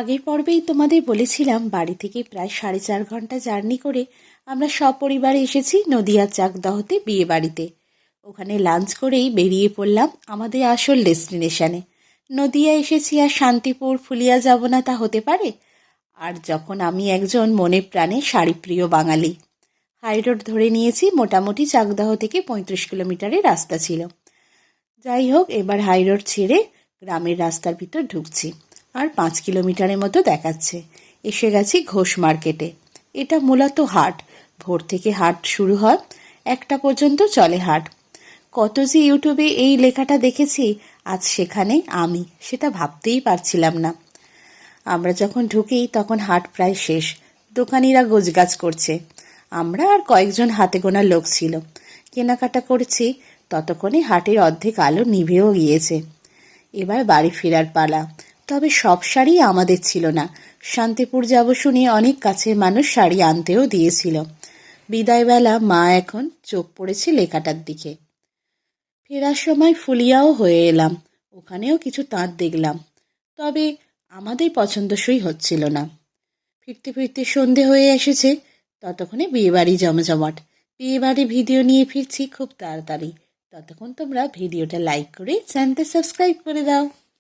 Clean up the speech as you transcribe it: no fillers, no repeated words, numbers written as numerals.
আগের পর্বেই তোমাদের বলেছিলাম বাড়ি থেকে প্রায় 4.5 ঘন্টা জার্নি করে আমরা সপরিবারে এসেছি নদিয়ার চাকদহতে বিয়ে বাড়িতে। ওখানে লাঞ্চ করেই বেরিয়ে পড়লাম আমাদের আসল ডেস্টিনেশনে। নদিয়া এসেছি আর শান্তিপুর ফুলিয়া যাব না তা হতে পারে? আর যখন আমি একজন মনে প্রাণে শাড়িপ্রিয় বাঙালি। হাইরোড ধরে নিয়েছি, মোটামুটি চাকদহ থেকে 35 কিলোমিটারের রাস্তা ছিল। যাই হোক, এবার হাইরোড ছেড়ে গ্রামের রাস্তার ভিতর ঢুকছি। আর 5 কিলোমিটারের মতো দেখাচ্ছে। এসে গেছি ঘোষ মার্কেটে। এটা মূলত হাট। ভোর থেকে হাট শুরু হয়, 1টা পর্যন্ত চলে হাট। কত যে ইউটিউবে এই লেখাটা দেখেছি, আজ সেখানে আমি, সেটা ভাবতেই পারছিলাম না। আমরা যখন ঢুকি তখন হাট প্রায় শেষ। দোকানিরা গোছগাছ করছে। আমরা আর কয়েকজন হাতে গোনা লোক ছিল, কেনাকাটা করছি। ততক্ষণে হাটের অর্ধেক আলো নিভেও গিয়েছে। এবার বাড়ি ফেরার পালা। তবে সব শাড়ি আমাদের ছিল না। শান্তিপুর যাব শুনে অনেক কাছের মানুষ শাড়ি আনতেও দিয়েছিল। বিদায়বেলা মা এখন চোখ পড়েছে লেখাটার দিকে। ফেরার সময় ফুলিয়াও হয়ে এলাম। ওখানেও কিছু তাঁত দেখলাম, তবে আমাদের পছন্দসই হচ্ছিল না। ফিরতে ফিরতে সন্ধে হয়ে এসেছে। ততক্ষণে বিয়েবাড়ি জমজমাট। বিয়েবাড়ি ভিডিও নিয়ে ফিরছি খুব তাড়াতাড়ি। ততক্ষণ তোমরা ভিডিওটা লাইক করে চ্যানেলটা সাবস্ক্রাইব করে দাও।